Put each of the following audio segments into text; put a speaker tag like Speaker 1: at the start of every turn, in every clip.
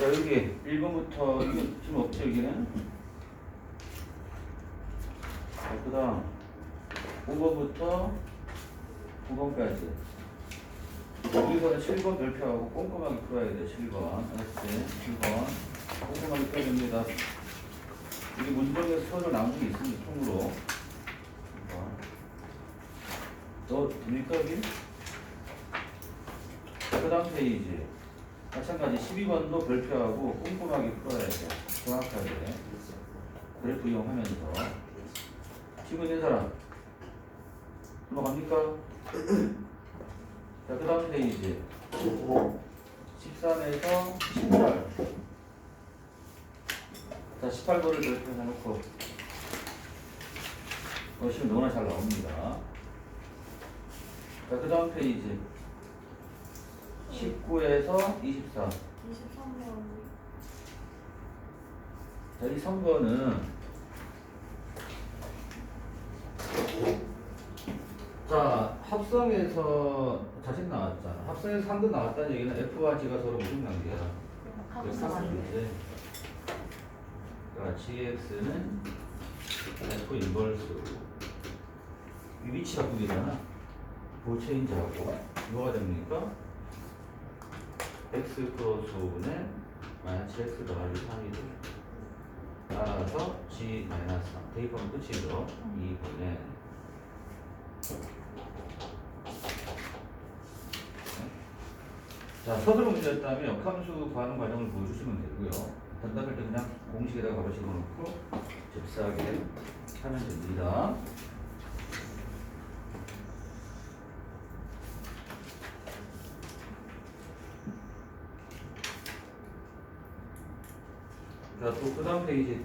Speaker 1: 자, 여기 1번부터, 이거 지금 없죠, 여기는? 자, 그 다음 5번부터 9번까지. 여기서는 7번 별표하고 꼼꼼하게 풀어야 돼요, 7번. 알았지? 7번. 꼼꼼하게 풀어야 됩니다. 여기 문정에서 서로 나온 게 있습니다, 통으로. 너, 됩니까, 여기? 자, 그 다음 페이지. 마찬가지 12번도 별표하고 꼼꼼하게 풀어야 돼. 정확하게. 그래프 이용하면서. 지금 있는 사람. 넘어갑니까? 자, 그 다음 페이지. 13에서 18. 자, 18번을 별표 해놓고. 시험 너무나 잘 나옵니다. 자, 그 다음 페이지. 19에서 24.
Speaker 2: 23번.
Speaker 1: 자, 이 선거는 자, 합성에서 자식 나왔잖아. 합성에서 상근 나왔다는 얘기는 F와 G가 서로 무슨 관계야? 역학관계지. 그러니까 GX는 F 인버스. 이 위치 바꾸기잖아. 보체인지하고 뭐가 됩니까? X 플러스 5분의 마이너스 X 더하기 3이 돼요. 따라서 G 마이너스 3. 대입하면 끝이죠. 2분의 자, 서술로 문제였다면 역함수 구하는 과정을 보여주시면 되고요. 단답할 때 그냥 공식에다가 바로 집어넣고 잽싸게 하면 됩니다. 자, 또 그 다음 페이지.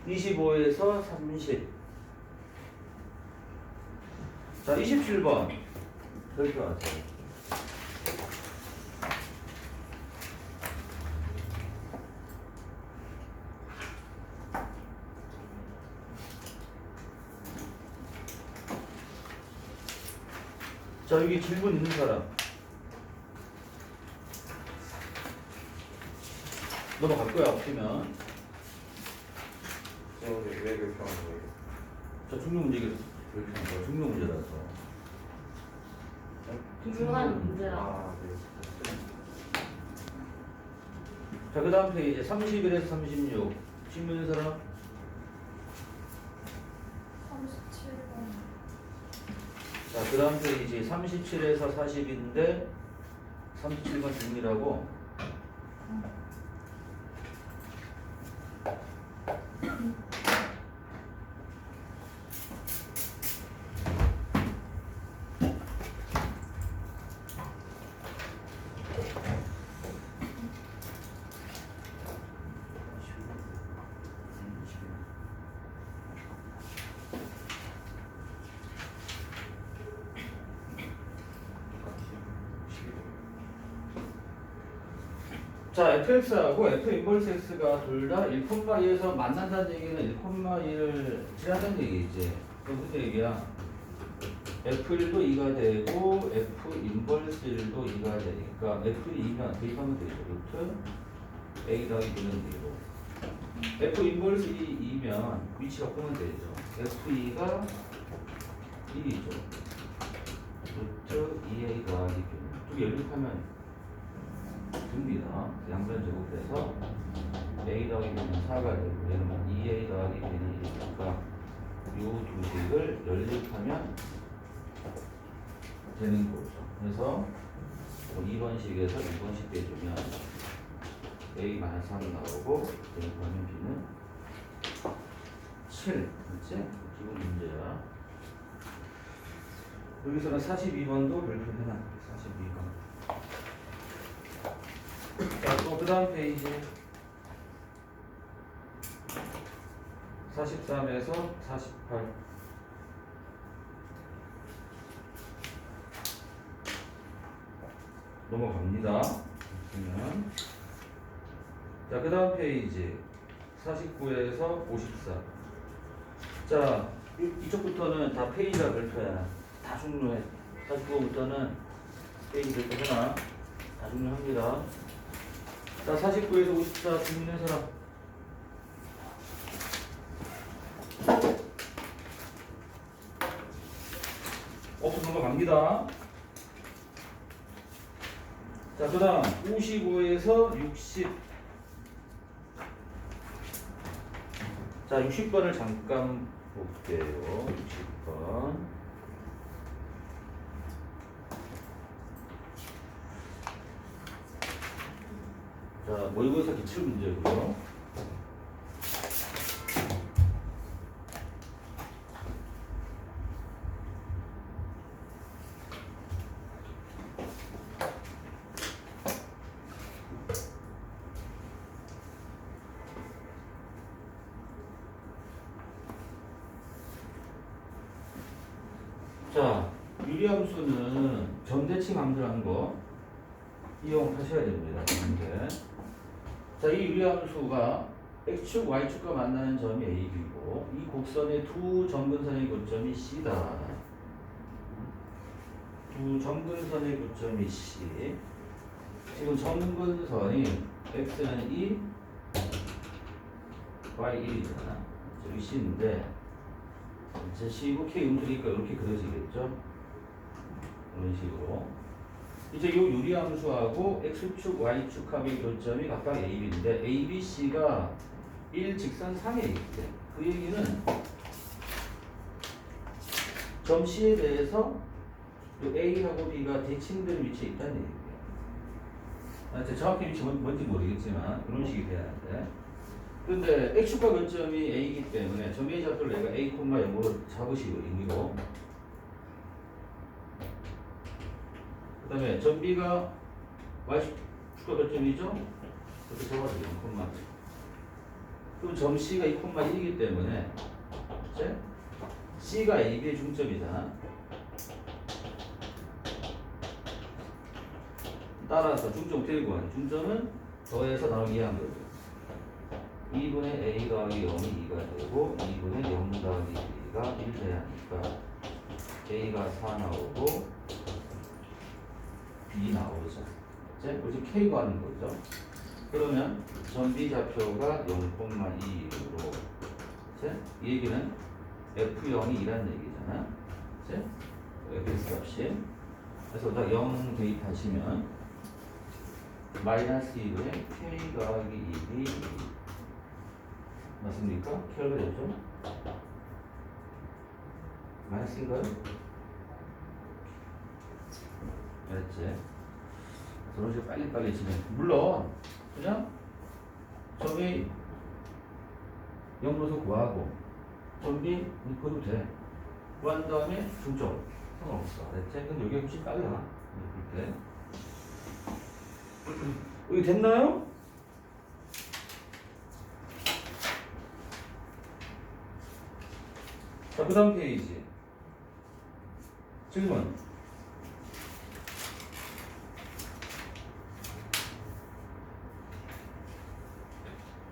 Speaker 1: (25에서 30) 자, 27번 별표하세요. 자, 여기 질문 있는 사람 넘어갈 거야. 없으면
Speaker 3: 왜 그렇게 하는 거예요?
Speaker 1: 자, 중요 문제겠어. 중요 문제라서.
Speaker 2: 중요한 문제라.
Speaker 3: 아, 네.
Speaker 1: 자, 그 다음 페이지 31에서 36 질문 있는 사람?
Speaker 2: 37번.
Speaker 1: 자, 그 다음 페이지 37에서 40인데 37번 질문이라고. 자, fx하고 f 인버스 x가 둘 다 1,2에서 만난다는 얘기는 1,2를 지나다는 얘기지. 그럼 무슨 얘기야? f1도 2가 되고 f 인버스 1도 2가 되니까 f2면 대입하면 되죠. 루트 a 더하기 b는 되고 f 인버스 2면 위치 바꾸면 되죠. f2가 1이죠. 루트 2a 더하기 b는 또 연립하면 됩니다. 양변 제곱해서 a 더하기 b는 4가 되고 얘는 2a 더하기 b는 1이니까 이 두 식을 연립하면 되는 거죠. 그래서 2번식에서 2번식 빼주면 a-3이 나오고 연립하면 b는 7. 그치? 기본 문제야. 여기서는 42번도 별표해놔. 42번. 자, 또 그 다음 페이지 43에서 48 넘어갑니다. 보시면 자, 그 다음 페이지 49에서 54 자, 이쪽부터는 다 페이지가 별표야. 다 중요해. 49부터는 페이지 될 거잖아. 다 정리합니다. 자, 49에서 54 준비된 사람. 없어 넘어갑니다. 자, 그 다음 55에서 60. 자, 60번을 잠깐 볼게요. 60번. 자, 모의고사 기출 문제고요. 자, 유리함수는 점대칭 함수라는 거 이용하셔야 됩니다. 근데 자, 이 유리함수가 x축, y축과 만나는 점이 A, B고 이 곡선의 두 점근선의 교점이 C다. 두 점근선의 교점이 C. 지금 점근선이 x는 2, y 1이잖아. 여기 C인데 이제 C고 K 음수니까 이렇게 그려지겠죠? 이런 식으로. 이제 이 유리함수하고 x축, y축합의 교점이 각각 A, B인데 A, B, C가 1 직선 상에 있대. 그 얘기는 점 C에 대해서 A하고 B가 대칭된 위치에 있다는 얘기예요. 정확히 위치 뭔지 모르겠지만 그런 식이 돼야 하는데, 근데 x축과 교점이 A이기 때문에 점 A 좌표를 내가 A, 0으로 잡으시고 의미고, 그 다음에 점 B가 y축과 교점이죠? 이렇게 잡아서 0, 그럼 점 C가 2,1이기 때문에 이제 C가 A, B의 중점이잖아. 따라서 중점 어떻게 구하냐? 중점은 더해서 나누기 한 거죠. 2분의 A 더하기 0이 2가 되고 2분의 0 더하기 B가 1 돼야 하니까 A가 4 나오고 B 나오죠. 이제 K 구하는 거죠. 그러면 점 B 좌표가 0,2로 이 얘기는 F0이 2라는 얘기잖아. 이제 F 값이. 그래서 다 0 대입하시면 마이너스 2분의 K 더하기 2B 맞습니까? K가 되죠? 마이너스인가요? 그렇지. 그런 식으로 빨리빨리 진행. 물론 그냥 점이 0으로서 구하고 점이 그도 돼. 구한 다음에 중점 상관없어. 알았지? 근데 여기 훨씬 빨라. 이렇게. 여기 됐나요? 자, 그 다음 페이지. 질문.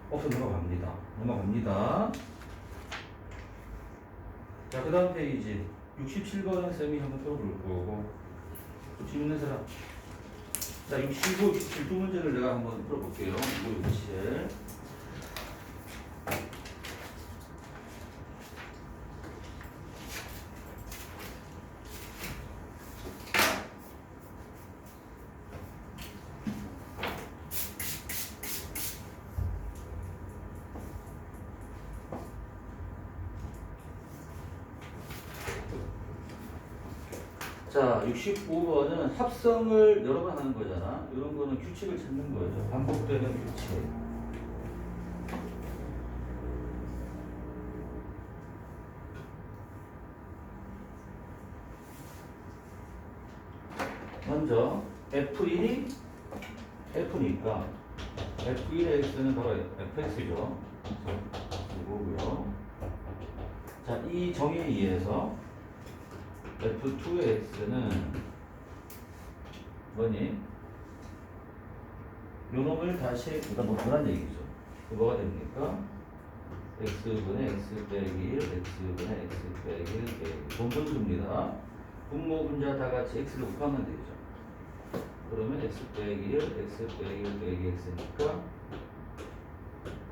Speaker 1: 없어 넘어갑니다. 자, 그 다음 페이지 67번은 쌤이 한번 풀어볼 거고, 좀 재밌는 사람. 자, 65, 67 두 문제를 내가 한번 풀어볼게요. 65, 67. 자, 65번은 합성을 여러 번 하는 거잖아. 이런 거는 규칙을 찾는 거죠. 반복되는 규칙. 먼저 F1이 F니까 F1의 X는 바로 FX죠. 이거고요. 자, 이 정의에 의해서 F2의 X는 뭐니? 요놈을 다시, 일단 뭐 그런 얘기죠. 뭐가 됩니까? X분의 X 빼기 1, X분의 X 빼기 1 빼기 본분수입니다. 분모 분자 다 같이 X를 곱하면 되죠. 그러면 x 빼기 1, x 빼기 1 빼기 x니까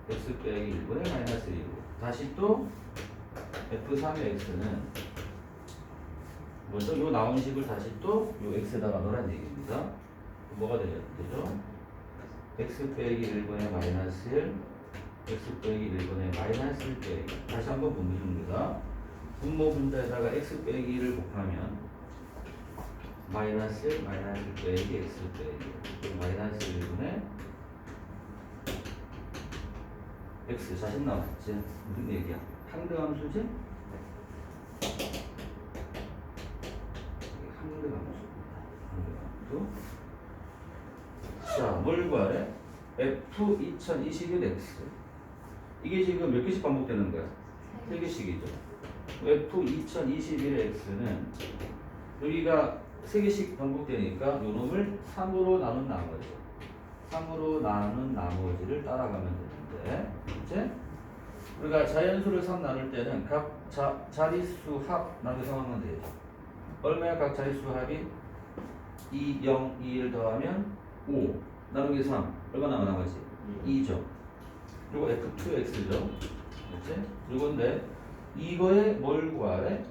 Speaker 1: x 빼기 1분의 마이너스 1이고 다시 또 f3의 x는 먼저 요 나온 식을 다시 또 요 x에다가 넣으란 얘기입니다. 뭐가 되죠? x 빼기 1분의 마이너스 1 x 빼기 1분의 마이너스 1 빼기 다시 한번 분모 줍니다. 분모 분자에다가 x 빼기 1을 곱하면 마이너스 1 마이너스 1 빼기 x 빼기 마이너스 1분의 x 자식 나왔지? 무슨 얘기야? 상대함수지? 상대함수. 자, 뭘 구하래? f 2021x 이게 지금 몇 개씩 반복되는 거야? 3개씩이죠. f 2021x는 여기가 3개씩 반복되니까 요 놈을 3으로 나눈 나머지 3으로 나눈 나머지를 따라가면 되는데 이제 우리가 자연수를 3 나눌 때는 각 자릿수 합 나눠서 하면 되죠. 얼마야 각 자릿수 합이? 2, 0, 2, 1 더하면 5 나누기 3 얼마 나머지? 2죠. 그리고 f2x죠. 그렇지? 이건데 이거에 뭘 구하래?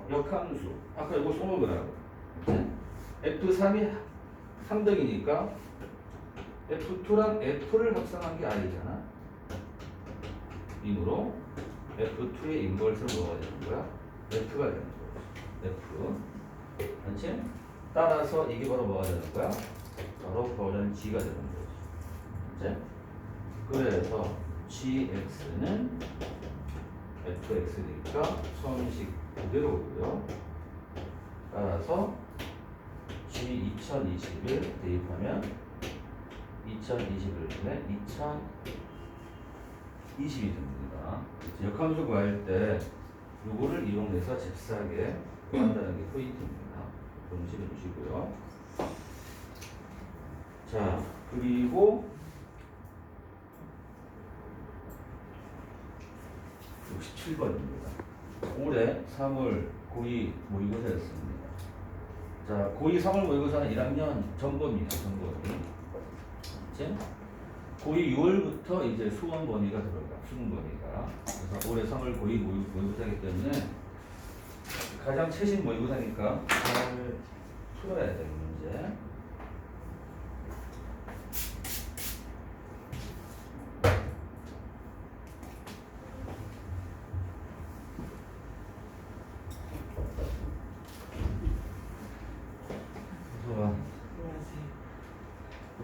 Speaker 1: 역함수. 아까 이거 써먹으라고. 그렇지? f3이 3등이니까 f2랑 f를 합성한 게 i잖아. 이므로 f2의 인버스는 뭐가 되는 거야? f가 되는 거야. f. 그렇지? 따라서 이게 바로 뭐가 되는 거야? 바로 버전 g가 되는 거지. 그렇지? 그래서 gx는 fx니까 처음식 그대로고요. 따라서 g 2021 대입하면 2021분에 2020이 됩니다. 역함수 구할 때 요거를 이용해서 잽싸게 구한다는 게 포인트입니다. 동시에 주시고요. 자, 그리고 67번입니다. 올해 3월 고2 모의고사였습니다. 자, 고2 3월 모의고사는 1학년 전범이에요. 전범이. 이제 고2 6월부터 이제 수원 범위가 들어가. 수능 범위가. 그래서 올해 3월 고2 모의고사이기 때문에 가장 최신 모의고사니까 잘 풀어야 될 문제.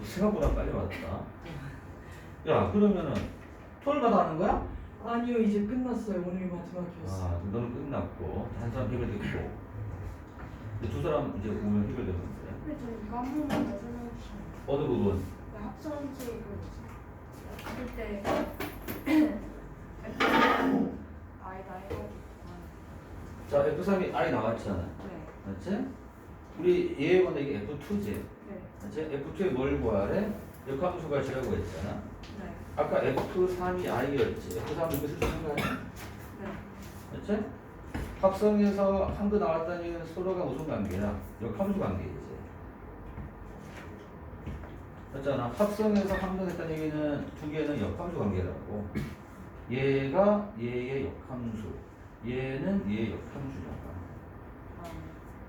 Speaker 1: 생각보다 빨리 왔다. 야, 그러면은 토요일마다 하는 거야?
Speaker 3: 아니요, 이제 끝났어요. 오늘이 마지막이었어요.
Speaker 1: 아, 너는 끝났고 한 사람 해결됐고 두 사람 이제 오면 해결되는데
Speaker 2: 근데 저 이거 한 번만 더 설명해 주시면
Speaker 1: 어느 부분?
Speaker 2: 합성치 받을 때 아이다 해가지고
Speaker 1: 자, F3이 I 나왔잖아.
Speaker 2: 네.
Speaker 1: 맞지? 우리 얘에 관해 이게 F2지.
Speaker 2: 네.
Speaker 1: 맞지? F2에 뭘 구하래? 역함수가 지라고 했잖아.
Speaker 2: 네.
Speaker 1: 아까 F3이 I였지. F3을 이렇게 쓸 수 있는 거 아니야?
Speaker 2: 네.
Speaker 1: 맞지? 합성해서 한도 나왔다는 얘기는 서로가 무슨 관계야? 역함수 관계이지. 맞잖아. 합성해서 함정했다는 얘기는 두 개는 역함수 관계라고. 얘가 얘의 역함수, 얘는 얘의 역함수잖아.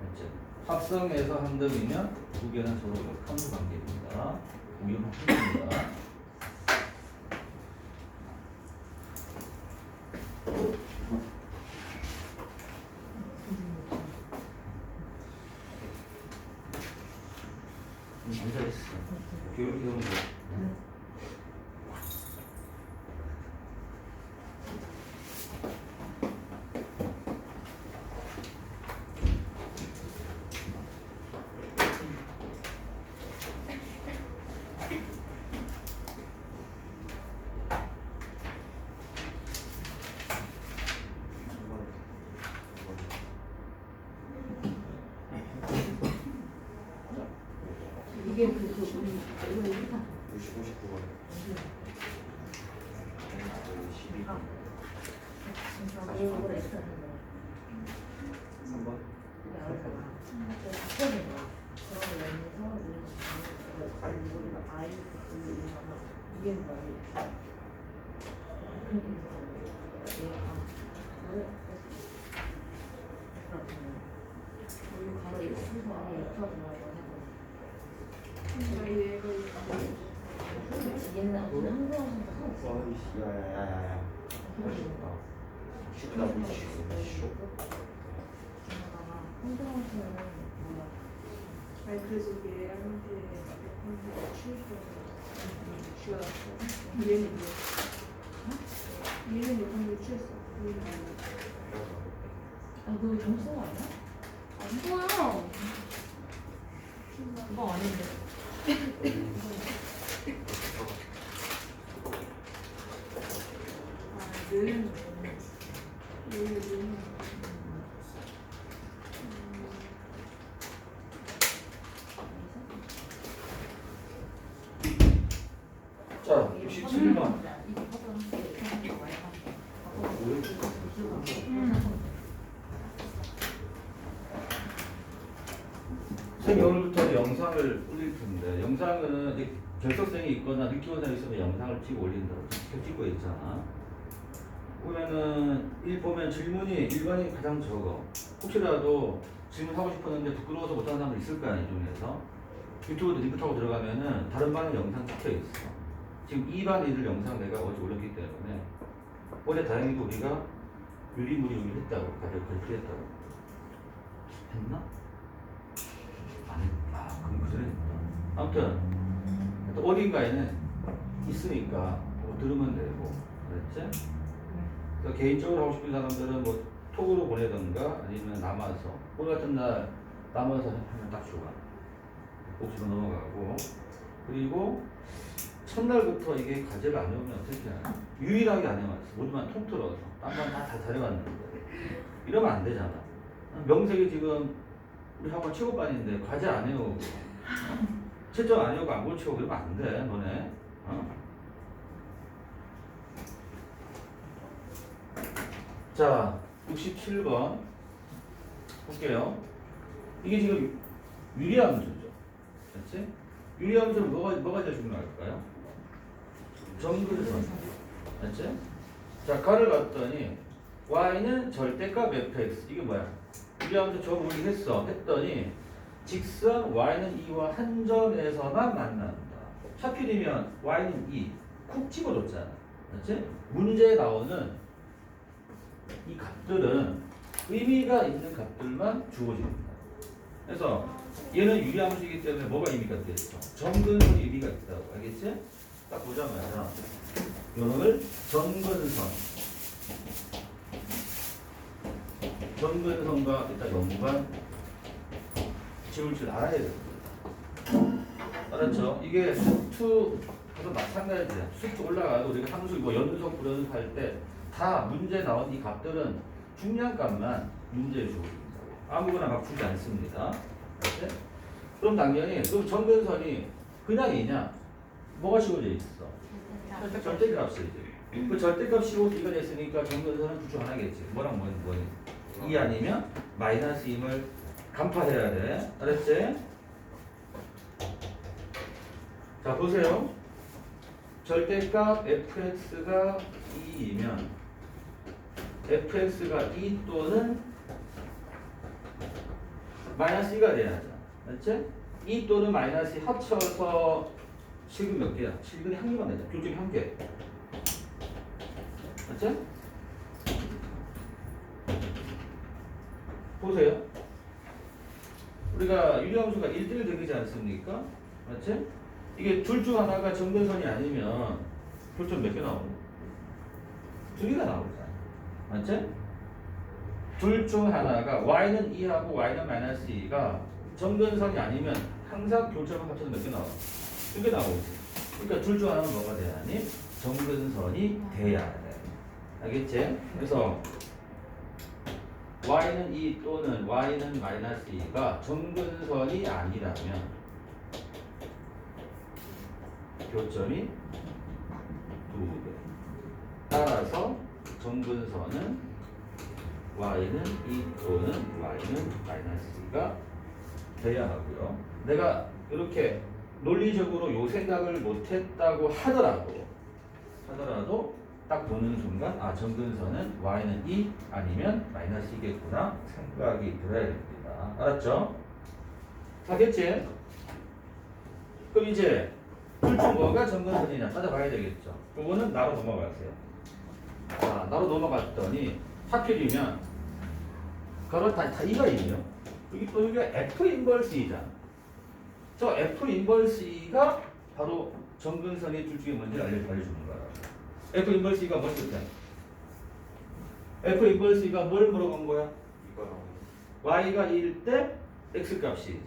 Speaker 1: 맞지? 합성해서 함정이면 두 개는 서로 역함수 관계입니다. 우연합니다. 앉아있어. 교육 이런 거.
Speaker 4: 이게 뭐야? 얘는 한국어에서
Speaker 5: 야야야야야. 쉽다 보이지.
Speaker 2: 아니 그래서 이게 얘한테 취했어. 얘는 얘한테 취했어.
Speaker 4: 너 점수 아니야?
Speaker 2: 안 보여.
Speaker 4: 그거 아닌데.
Speaker 2: 얘는
Speaker 1: 자, 67번. 선생님 오늘부터 영상을 올릴 텐데 영상은 이제 결석생이 있거나 느끼원생이 있으면 영상을 찍어 올린다고 찍고 있잖아. 보면은 보면 질문이 일반이 가장 적어. 혹시라도 질문하고 싶었는데 부끄러워서 못하는 사람도 있을 거 아니야, 이 중에서. 유튜브 링크 타고 들어가면은 다른 반은 영상 찍혀 있어. 지금 2반 이들 영상 내가 어제 올렸기 때문에 어제 다행히도 우리가 유리무리를 했다고, 가족 발표했다고. 했나? 안 했다. 그럼 그 전에 했다. 아무튼 어딘가에는 있으니까 뭐 들으면 되고, 그랬지? 그래서 개인적으로 하고 싶은 사람들은 뭐 톡으로 보내던가 아니면 남아서 오늘 같은 날 남아서 하면 딱 좋아. 복수로 넘어가고, 그리고 첫날부터 이게 과제가 안 오면 어떻게 하냐. 유일하게 안 해왔어. 모두만 통틀어서 딴건 다 잘해왔는데 이러면 안 되잖아. 명색이 지금 우리 학원 최고반인데 과제 안 해오고 채점 안 해오고 안 고치고 그러면 안 돼, 너네. 자, 67번 볼게요. 이게 지금 유리함수죠. 그렇지? 유리함수는 뭐가 제일 중요할까요? 정근선. 그렇지? 자, 가를 봤더니 y는 절대값 fx. 이게 뭐야? 유리함수 저 우리 했더니 직선 y는 2와 한 점에서만 만난다. 하필이면 y는 2. 쿡 집어줬잖아. 그렇지? 문제에 나오는 이 값들은 의미가 있는 값들만 주어집니다. 그래서 얘는 유리함수이기 때문에 뭐가 의미가 있겠어? 정근선이 의미가 있다고. 알겠지? 딱 보자마자 요놈을 정근선과 일단 연관 지울 줄 알아야 됩니다. 알았죠? 이게 수투도 마찬가지야. 수투 올라가도 우리가 함수 뭐 연속 불연할 때 다 문제 나온 이 값들은 중요한 값만 문제에 주어집니다. 아무거나 막 주지 않습니다. 알았지? 그럼 당연히 그 정근선이 그냥 이냐? 뭐가 씌워져 있어? 절대값이지. 그 절대값 15B가 됐으니까 정근선은 둘 중 하나겠지. 뭐랑 뭐니? 2 아니면 마이너스 2을 간파해야 돼. 알았지? 자, 보세요. 절대값 fx가 2이면 fx가 2 또는 마이너스 2가 돼야죠. 맞지? 2 또는 마이너스 2 합쳐서 실근 몇 개야? 실근이 한 개만 되죠. 둘 중에 한 개. 맞지? 보세요. 우리가 유리함수가 1대1 되지 않습니까? 맞지? 이게 둘 중 하나가 정근선이 아니면 교점 몇 개 나오고? 2개가 나오잖아. 맞지? 둘 중 하나가 y는 2하고 y는 마이너스 2가 정근선이 아니면 항상 교점을 합쳐서 몇 개 나와? 2개 나오지. 그러니까 둘 중 하나는 뭐가 돼야 하니? 정근선이 돼야 돼. 알겠지? 그래서 y는 2 또는 y는 마이너스 2가 정근선이 아니라면 교점이 2개. 따라서 정근선은 y는 2 또는 y는 마이너스 2가 돼야 하고요. 내가 이렇게 논리적으로 요 생각을 못했다고 하더라도 딱 보는 순간 아 정근선은 y는 2 아니면 마이너스 2겠구나 생각이 들어야 됩니다. 알았죠? 알겠지? 그럼 이제 둘 중 뭐가 정근선이냐 찾아봐야 되겠죠. 그거는 나로 넘어가세요. 자, 나로 넘어갔더니 하필이면 가로 다 이가 있네요. 여기 또 여기가 F 인버스 E잖아. 저 F 인버스 E가 바로 정근선의 둘 중에 뭔지를 알려주는 거야. F 인버스 E가 뭔지 뜻해? F 인버스 E가 뭘 물어본 거야? Y가 1일 때 X 값이지.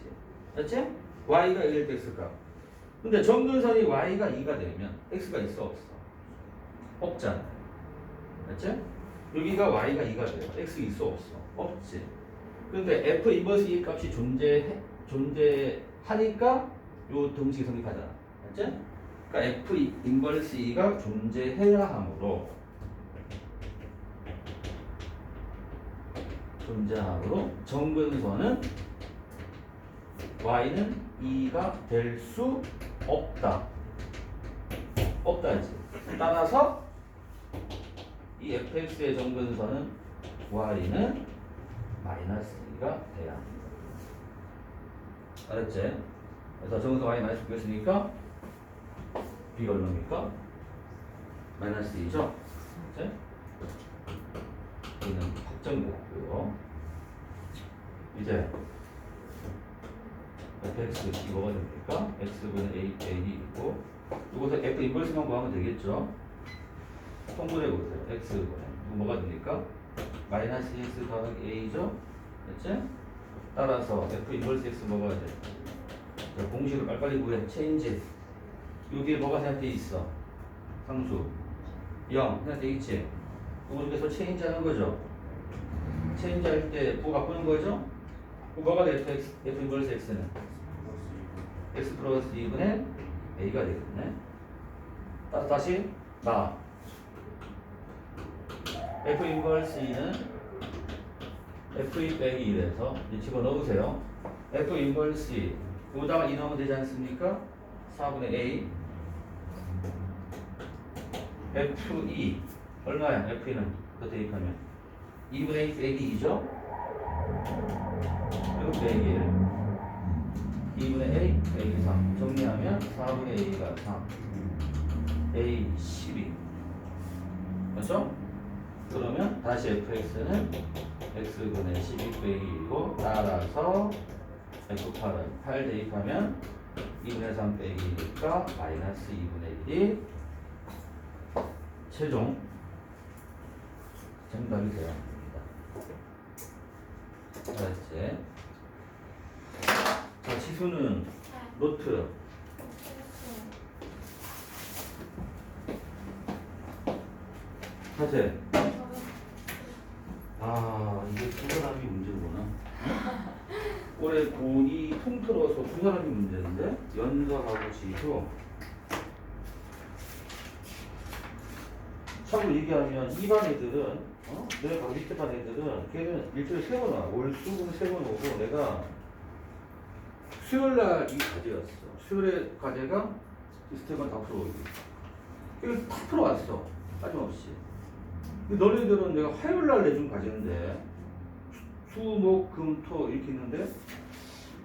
Speaker 1: 맞지? Y가 1일 때 X 값. 근데 정근선이 Y가 2가 되면 X가 있어 없어? 없잖아. 맞지? 여기가 Y가 2가 돼요. X 있어 없어? 없지. 근데 F 인버스 E 값이 존재하니까 요 등식이 성립하잖아. 맞지? 그러니까 F 인버스 E가 존재해야 하므로 정근선은 Y는 2가 될 수 없다지. 따라서 이 fx의 정근선은 y는 마이너스 2가 돼야 합니다. 알았지? 그래서 정근선 y 마이너스 2였으니까 b가 얼마입니까? 마이너스 2죠? 알았지? 여기는 확정됐고요. 이제 fx 이거가 됩니까? x분의 a이 있고 이것을 f 인버스만 구하면 되겠죠? 통분해 보세요. x분의 이거 뭐가 됩니까? 마이너스 x 더하기 a죠? 됐지? 따라서 f 인버스 x 뭐가 돼? 자, 공식을 빨리빨리 구해. 체인지 여기에 뭐가 생각돼 있어? 상수 0 생각돼 있지? 그거 중에서 체인지 하는 거죠? 체인지 할 때 부호 바꾸는 거죠? 뭐가 돼? f 인버스 x는? x 플러스 2분의 a가 되겠네. 따라서 다시 나 f 인버스 2는 f2 빼기 1에서 집어넣으세요. f 인버스 2 여기다가 2 넣으면 되지 않습니까? 4분의 a f2 얼마야? f2는 더 대입하면 2분의 2 빼기 2죠? 그리고 빼기 1 2분의 a 빼기 3 정리하면 4분의 a가 3 a 12 맞죠? 그러면 다시 fx는 x분의 12 빼기 1이고 따라서 f8은 8 대입하면 2분의 3 빼기 1이니까 마이너스 2분의 1이 최종 정답이 되어야 합니다. 알았지? 자, 지수는 노트 하재. 아, 이게 두 사람이 문제구나. 올해 고2 통틀어서 두 사람이 문제인데 연서하고 지수. 참고로 얘기하면 이 반 애들은 내가 바로 밑에 반 애들은 걔는 일주일에 3번 와. 올 수금 3번 오고 내가 수요일날 이 과제였어. 수요일에 과제가 스텝은 다 풀어오기. 이걸 다 풀어왔어. 빠짐없이. 근데 너네들은 내가 화요일날 내준 과제인데 수, 목, 금, 토 이렇게 있는데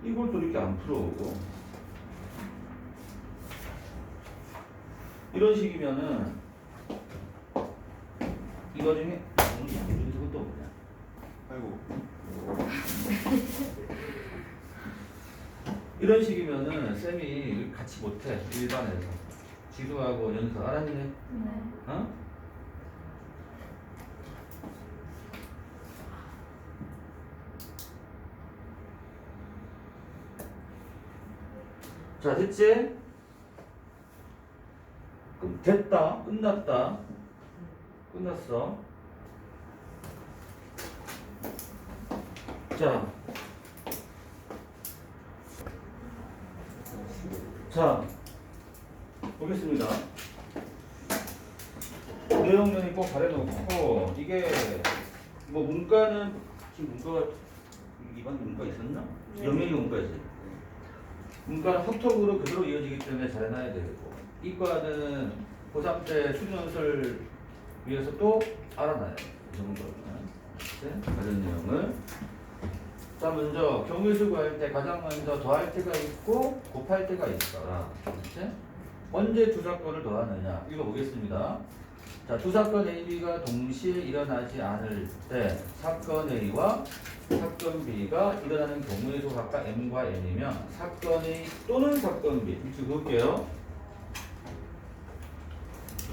Speaker 1: 이걸 또 이렇게 안 풀어오고 이런 식이면은 이거 중에 오늘 양쪽 중에서 그것도 뭐냐? 아이고. 이런 식이면은 쌤이 같이 못해. 일반에서 지수하고 연서 알았니?
Speaker 2: 네.
Speaker 1: 어? 자, 됐지? 그럼 됐다. 끝났다. 끝났어. 자, 보겠습니다. 내용면이 꼭 잘해놓고 이게 뭐 문과는 지금 문과가 이반 문과 있었나?
Speaker 2: 네.
Speaker 1: 영역이 문과지. 문과는 확통으로 그대로 이어지기 때문에 잘 해놔야 되고 이과는 고3 때 수준연설 위해서 또 알아놔요. 이 정도는. 네? 다른 내용을. 자, 먼저 경우수 구할 때 가장 먼저 더할 때가 있고 곱할 때가 있더라. 네? 언제 두 사건을 더하느냐 읽어보겠습니다. 자, 두 사건 A, B가 동시에 일어나지 않을 때 사건 A와 사건 B가 일어나는 경우의 수 각각 M과 N이면 사건 A 또는 사건 B 이렇게 볼게요.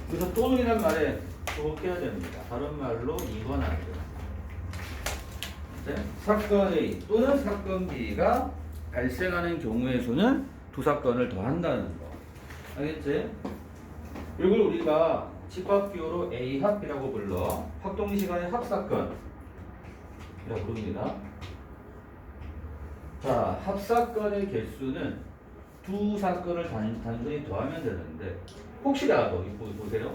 Speaker 1: 그래서 또는이란 말에 주목해야 됩니다. 다른 말로 이건 안 돼요. 네? 사건 A 또는 사건 B가 발생하는 경우의 수는 두 사건을 더한다는 거. 알겠지? 이걸 우리가 집합기호로 A합이라고 불러. 합동시간의 합사건이라고 부릅니다. 자, 합사건의 개수는 두 사건을 단순히 더하면 되는데 혹시라도 이거 보세요.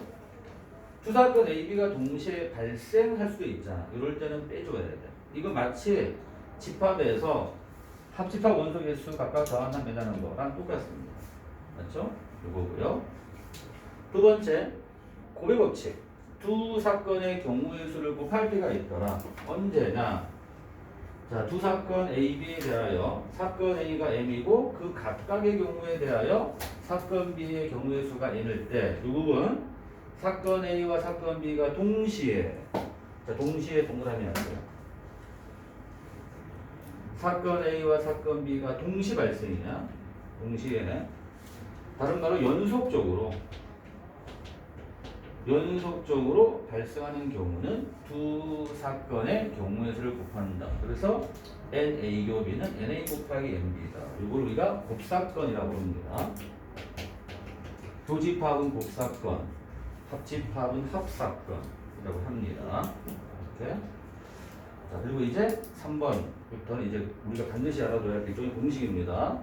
Speaker 1: 두 사건 A, B가 동시에 발생할 수도 있잖아. 이럴 때는 빼줘야 돼. 이거 마치 집합에서 합집합 원소 개수 각각 더하면 된다는 거랑 똑같습니다. 맞죠? 이거고요. 두 번째, 고배 법칙. 두 사건의 경우의 수를 곱할 때가 있더라. 언제나 자, 두 사건 A, B에 대하여 사건 A가 M이고 그 각각의 경우에 대하여 사건 B의 경우의 수가 N일 때 이 부분 사건 A와 사건 B가 동시에 자, 동시에 동그라미 하세요. 사건 A와 사건 B가 동시 발생이냐? 동시에 다른 말로 연속적으로 발생하는 경우는 두 사건의 경우의 수를 곱한다. 그래서 NA 교 B는 NA 곱하기 NB다. 이걸 우리가 곱사건이라고 부릅니다. 도집합은 곱사건, 합집합은 합사건이라고 합니다. 이렇게. 자, 그리고 이제 3번부터는 이제 우리가 반드시 알아둬야 할 일종의 공식입니다. 자,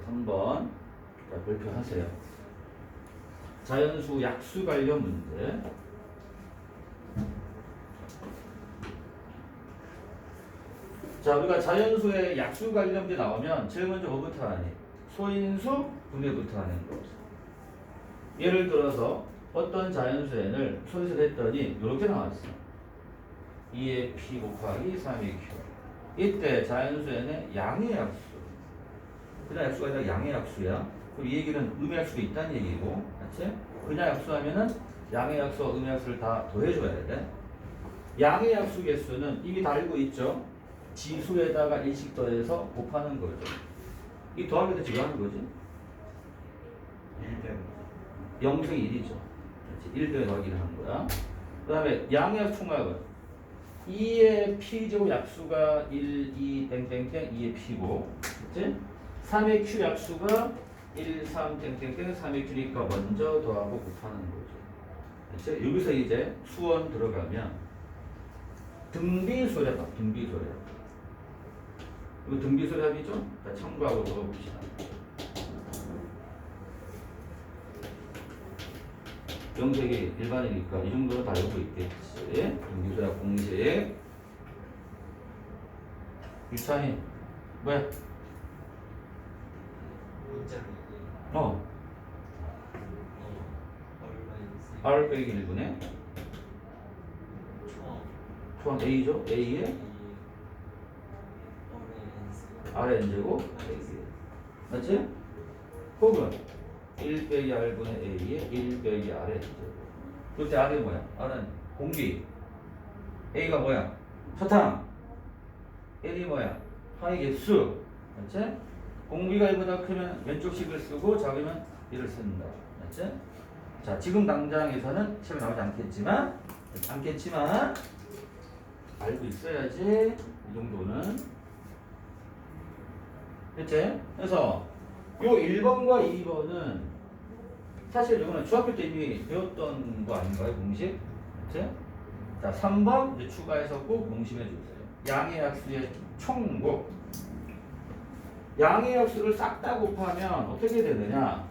Speaker 1: 3번. 자, 발표하세요. 자연수 약수 관련 문제. 자, 우리가 자연수의 약수 관련 문제 나오면 제일 먼저 뭐부터 하니? 소인수 분해부터 하는 거죠. 예를 들어서 어떤 자연수에는 소인수를 했더니 이렇게 나왔어. 2의 P 곱하기 3의 Q. 이때 자연수에는 양의 약수. 그냥 약수가 아니라 양의 약수야. 이 얘기는 음의 약수도 있다는 얘기고, 맞지? 그냥 약수하면은 양의 약수와 음의 약수를 다 더해줘야 돼. 양의 약수 개수는 이미 다 알고 있죠? 지수에다가 1씩 더해서 곱하는 거죠. 이 더하면 대체 왜 하는 거지? 0승 1이죠. 1 더하기를 하는 거야. 그 다음에 양의 약수 총합은 2의 P제곱 약수가 1, 2, 땡땡땡 2의 P고, 그치? 3의 Q 약수가 1, 3, 땡땡땡 3의 Q니까 먼저 더하고 곱하는 거죠. 그치? 여기서 이제 수원 들어가면 등비소래합, 등비소래합. 이거 등비소래합이죠? 자, 참고하고 적어봅시다. 영색이 일반이니까 이 정도는 다 알고 있겠지. 등비소래합 공식. 유찬이 뭐야? R 빼기 1분의 초항 A죠? A에 RN제곱 A에 맞지? 혹은 1 빼기 R분의 A에 1 빼기 RN제곱. 그때 R이 뭐야? R은 공기, A가 뭐야? 사탕, N이 뭐야? 항의 개수. 맞지? 공비가 1보다 크면 왼쪽식을 쓰고 작으면 1을 쓴다. 맞지? 자, 지금 당장에서는 시험에 나오지 않겠지만 알고 있어야지. 이 정도는. 그치? 그래서 요 1번과 2번은 사실 이거는 중학교 때 이미 배웠던 거 아닌가요? 공식? 그치? 자, 3번 이제 추가해서 꼭 공식해 주세요. 양의 약수의 총곱. 양의 약수를 싹 다 곱하면 어떻게 되느냐?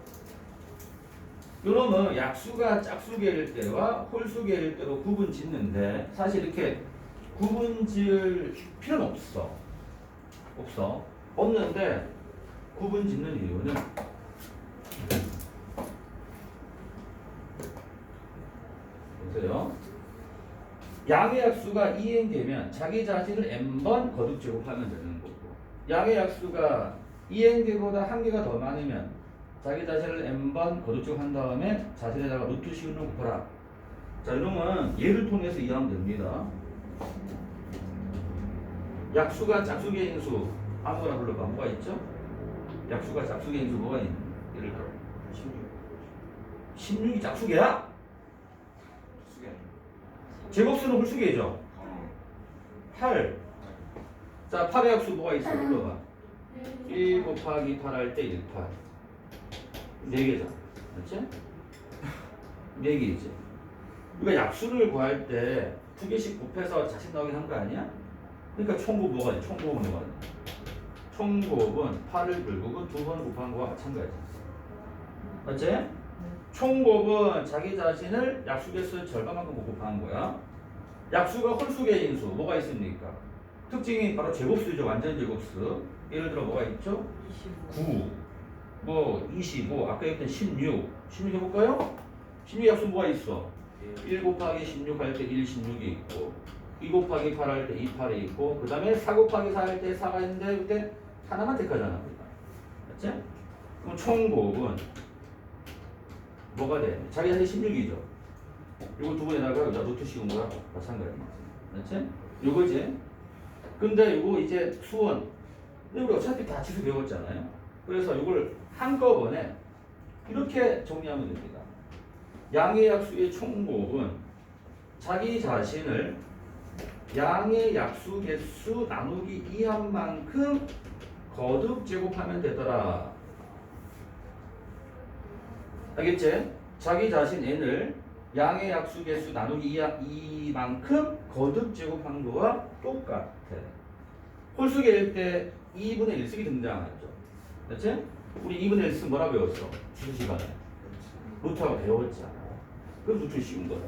Speaker 1: 요놈은 약수가 짝수계일 때와 홀수계일 때로 구분 짓는데 사실 이렇게 구분 지을 필요는 없어. 없는데 구분 짓는 이유는 보세요. 양의 약수가 2n개면 자기 자신을 n번 거듭 제곱하면 되는 거고, 양의 약수가 2n개보다 한 개가 더 많으면 자기 자신을 n번 거듭 제곱한 다음에 자신에다가 루트 씌우는 곱하라. 자, 이러면 예를 통해서 이해하면 됩니다. 약수가 짝수개인 수 아무거나 불러봐. 뭐가 있죠? 약수가 짝수개인 수 뭐가 있는? 예를 들어 16이 짝수개야? 제곱수는 홀수개죠. 8. 자, 8의 약수 뭐가 있어? 불러봐. 1 곱하기 8 할 때 1, 8. 4개잖아. 맞지? 4개이지. 우리가 약수를 구할 때 2개씩 곱해서 자식 나오긴 한 거 아니야? 그러니까 총곱 뭐가 있지? 총곱은 뭐가 있지? 총곱은 8을 결국은 2번 곱한 거와 마찬가지지. 맞지? 총곱은 자기 자신을 약수 개수 절반만큼 곱한 거야. 약수가 홀수개인 수 뭐가 있습니까? 특징이 바로 제곱수죠. 완전 제곱수. 예를 들어 뭐가 있죠? 9, 뭐 25, 아까 얘기했던 16. 16 해볼까요? 16 약수 뭐가 있어? 1 곱하기 16 할 때 1, 16이 있고, 2 곱하기 8 할 때 2, 8이 있고, 그 다음에 4 곱하기 4 할 때 4가 있는데 그때 하나만 택하잖아. 맞지? 그럼 총곱은 뭐가 돼? 자기 자신 16이죠. 이거 두 번에다가 여기다 루트 씌운 거랑 마찬가지지. 맞지? 요거지. 근데 이거 이제 수원. 근데 우리 어차피 다 지수 배웠잖아요. 그래서 이걸 한꺼번에 이렇게 정리하면 됩니다. 양의 약수의 총곱은 자기 자신을 양의 약수 개수 나누기 2한 만큼 거듭 제곱하면 되더라. 알겠지? 자기 자신 n을 양의 약수 개수 나누기 2만큼 거듭 제곱한 거와 똑같아. 홀수계일 때 2분의 1씩이 등장하죠. 그렇지? 우리 2분의 1씩 뭐라 배웠어? 지수 시간에. 루트하고 배웠잖아. 그래서 루트 씌운 거야.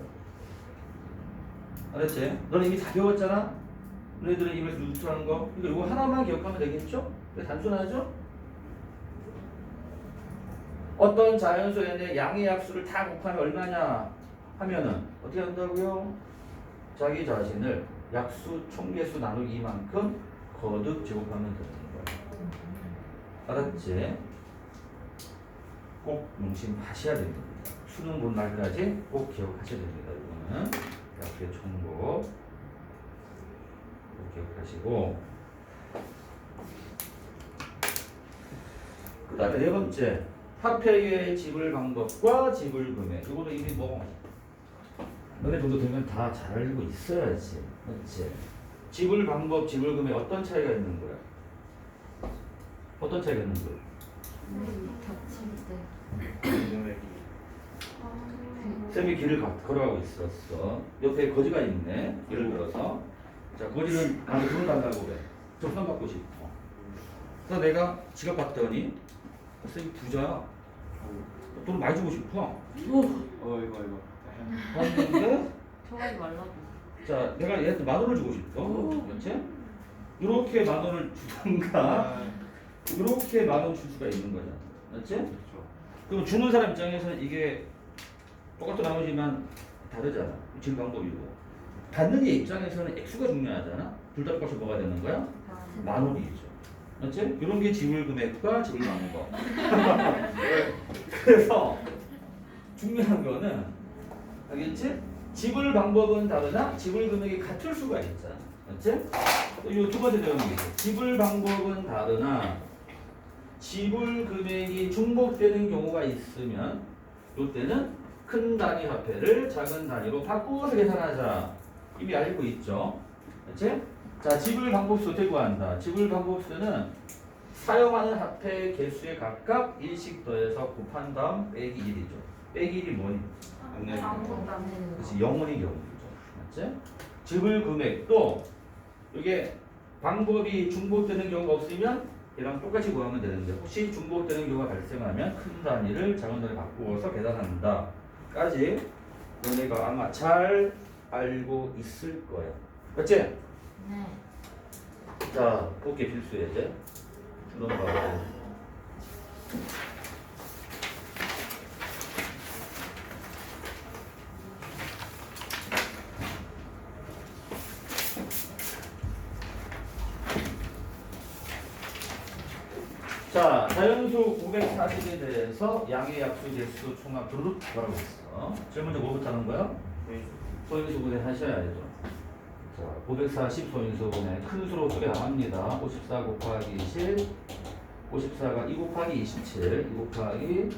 Speaker 1: 알았지? 너는 이미 다 배웠잖아? 너희들은 입에서 루트라는 거. 그러니까 이거 하나만 기억하면 되겠죠? 단순하죠? 어떤 자연수 n의 양의 약수를 다 곱하면 얼마냐 하면은 어떻게 한다고요? 자기 자신을 약수 총개수 나누기 2만큼 거듭 제곱하면 되는 거야. 알았지? 꼭 명심하셔야 됩니다. 수능 본 날까지 꼭 기억하셔야 됩니다. 이거는 약수의 총곱 꼭 기억하시고, 그 다음에 네 번째 화폐의 지불 방법과 지불 금액. 이거도 이미 뭐 너네 정도 되면 다 잘 알고 있어야지. 맞지? 지불 방법, 지불 금액 어떤 차이가 있는 거야? 어떤 차이가 있는 거야?
Speaker 4: 겹칠 때.
Speaker 1: 쌤이 길을 걸어가고 있었어. 옆에 거지가 있네. 예를 들어서 자, 거지는 나한테 돈 달라고 그래. 접선 받고 싶어. 그래서 내가 지갑 봤더니 쌤이 부자야. 돈 많이 주고 싶어.
Speaker 4: 이거.
Speaker 1: 봤는데
Speaker 2: 좋아하지 말라고.
Speaker 1: 자, 내가 얘한테 10,000원을 주고 싶어. 그렇지? 이렇게 10,000원을 주던가 이렇게 10,000원 줄 수가 있는 거잖아. 맞지? 그럼 주는 사람 입장에서는 이게 똑같은 나머지만 다르잖아. 지금 방법이고. 받는 애 입장에서는 액수가 중요하잖아. 둘 다 똑같이 뭐가 되는 거야? 10,000원이죠. 맞지? 이런 게 지불 금액과 지불 방법. 그래서 중요한 거는 알겠지? 지불 방법은 다르나 지불 금액이 같을 수가 있잖아. 맞지? 이 두 번째 내용이 있어. 지불 방법은 다르나 지불 금액이 중복되는 경우가 있으면 이때는 큰 단위 화폐를 작은 단위로 바꾸어서 계산하자. 이미 알고 있죠? 맞지? 자, 지불 방법수 어떻게 구한다? 지불 방법수는 사용하는 화폐 개수에 각각 1씩 더해서 곱한 다음 빼기 1이죠. 빼기 1이 뭐니?
Speaker 2: 아무것도 안 되는 거.
Speaker 1: 그렇지, 0원이 경우죠. 맞지? 지불 금액도 이게 방법이 중복되는 경우가 없으면 얘랑 똑같이 구하면 되는데, 혹시 중복되는 경우가 발생하면 큰 단위를 작은 단위로 바꾸어서 계산한다 까지 너네가 아마 잘 알고 있을 거야. 맞지?
Speaker 2: 네.
Speaker 1: 자, 곱게 필수예제. 주는 거 자, 자연수 940에 대해서 양의 약수 개수 총합 두루룩 뭐라고 했어? 제일 먼저 뭐부터 하는 거야? 소인수 분해 하셔야죠. 자, 940 소인수 분해 큰 수로 두개 나갑니다. 54 곱하기 10, 54가 2 곱하기 27, 2 곱하기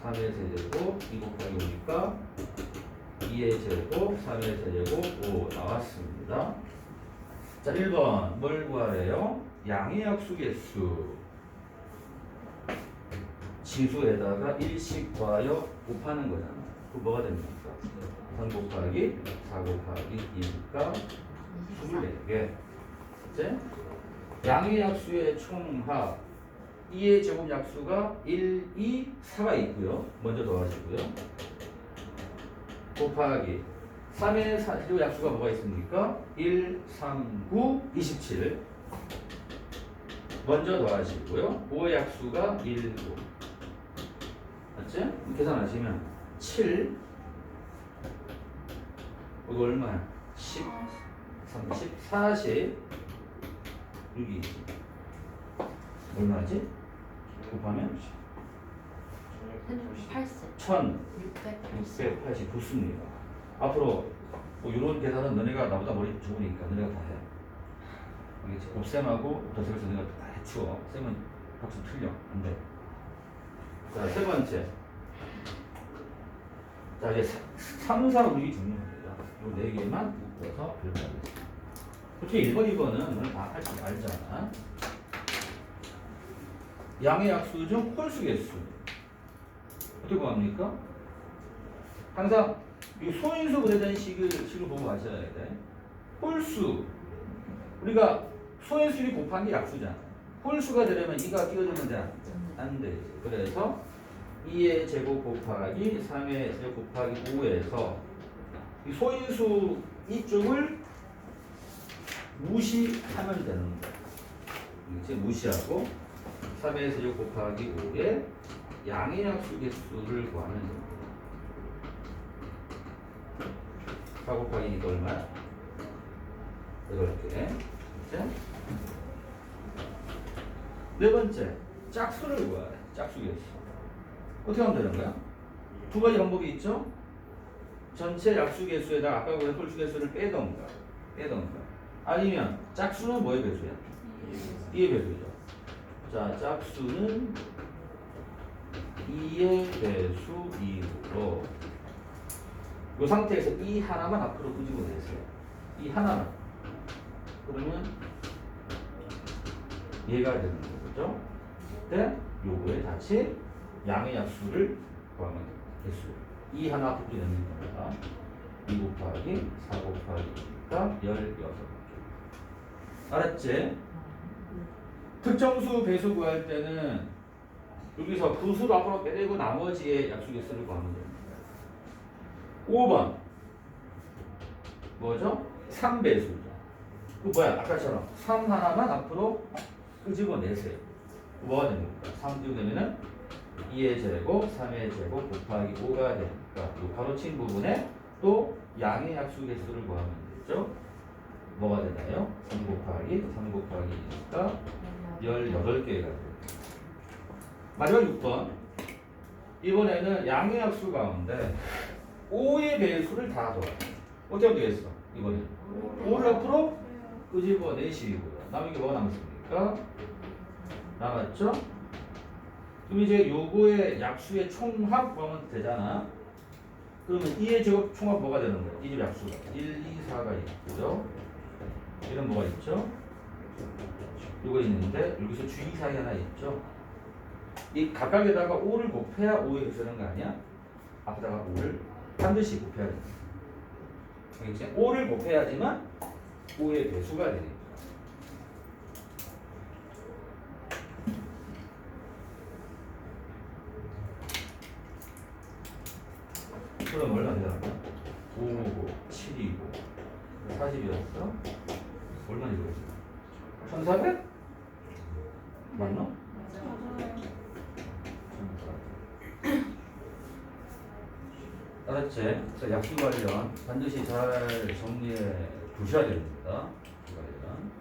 Speaker 1: 3의 세제곱, 2 곱하기 5니까 2의 제곱, 3의 세제곱, 5 나왔습니다. 자, 1번 뭘 구하래요? 양의 약수 개수 지수에다가 1씩 더하여 곱하는 거잖아. 그 뭐가 됩니까? 3 곱하기 4 곱하기 2니까 24개. 그치? 양의 약수의 총합 2의 제곱 약수가 1, 2, 4가 있고요. 먼저 더하시고요. 곱하기 3의 제곱 약수가 뭐가 있습니까? 1, 3, 9, 27 먼저 더하시고요. 5의 약수가 1, 9 맞지? 계산하시면 7 이거 얼마야? 10, 30, 40 여기 얼마지? 곱하면
Speaker 2: 8세
Speaker 1: 1680 붙습니다. 앞으로 뭐 이런 계산은 너네가 나보다 머리 좋으니까 너네가 다 해. 이게 곱셈하고 더셈에서 너네가 다 해치워. 셈은 박수 틀려. 안 돼. 자, 세 번째. 자, 이제 3, 4, 5이 중요합니다. 이 네 개만 묶어서 별표하겠습니다. 솔직히 1번, 2번은 오늘 다 할 줄 알잖아. 양의 약수 중 홀수 개수. 어떻게 구합니까? 항상 이 소인수 분해된 식을 보고 가셔야 돼. 홀수. 우리가 소인수를 곱한 게 약수잖아. 홀수가 되려면 2가 끼어들면 돼? 안 되지. 그래서 2의 제곱 곱하기 3의 제곱 곱하기 5에서 이 소인수 이쪽을 무시하면 되는 거야. 이제 무시하고 3의 제곱 곱하기 5에 양의 약수 개수를 구하면 됩니다. 4 곱하기 2가 얼마야? 8개. 그치? 네 번째, 짝수를 구하래. 짝수 개수. 어떻게 하면 되는 거야? 두 가지 방법이 있죠? 전체 약수 개수에다가 아까 보던 홀수 개수를 빼던가. 아니면 짝수는 뭐의 배수야? 2의 배수죠. 자, 짝수는 2의 배수 2로 이 상태에서 이 하나만 앞으로 끄집어내세요. 이 하나만. 그러면 얘가 되는 거죠. 그때 요거에 다시 양의 약수를 구하면 됩니다. 개수. 이 하나 앞으로 내는 겁니다. 2 곱하기 4 곱하기니까 16개. 알았지? 특정수 배수 구할 때는 여기서 그 수를 앞으로 빼내고 나머지의 약수 개수를 구하면 됩니다. 5번 뭐죠? 3배수죠. 그 뭐야? 아까처럼 3 하나만 앞으로 끄집어내세요. 뭐가 됩니까? 3 끄집어내면은 2의 제곱, 3의 제곱 곱하기 5가 되니까 이 가로친 부분에 또 양의 약수 개수를 구하면 되죠. 뭐가 되나요? 3 곱하기 2니까 18개가 돼요. 마지막 6번. 이번에는 양의 약수 가운데 5의 배수를 다 더해요. 어떻게 하면 되겠어? 이번에 5를 앞으로 끄집어내시고요. 남은 게 뭐가 남았습니까? 남았죠? 그럼 이제 요거의 약수의 총합 구하면 되잖아. 그러면 2의 제곱 총합 뭐가 되는 거야? 이 집 약수가 1, 2, 4가 있고요. 이런 뭐가 있죠? 요거 있는데 여기서 주의 사항이 하나 있죠? 이 각각에다가 5를 곱해야 5의 배수 되는 거 아니야? 앞에다가 5를 반드시 곱해야 돼. 알겠지? 5를 곱해야지만 5의 배수가 되니까. 그럼 얼마 되잖아? 5고 7이고 40이었어? 얼마 되겠어? 1400? 맞나? 알았지? 그래서 약수 관련 반드시 잘 정리해 두셔야 됩니다. 약수 관련.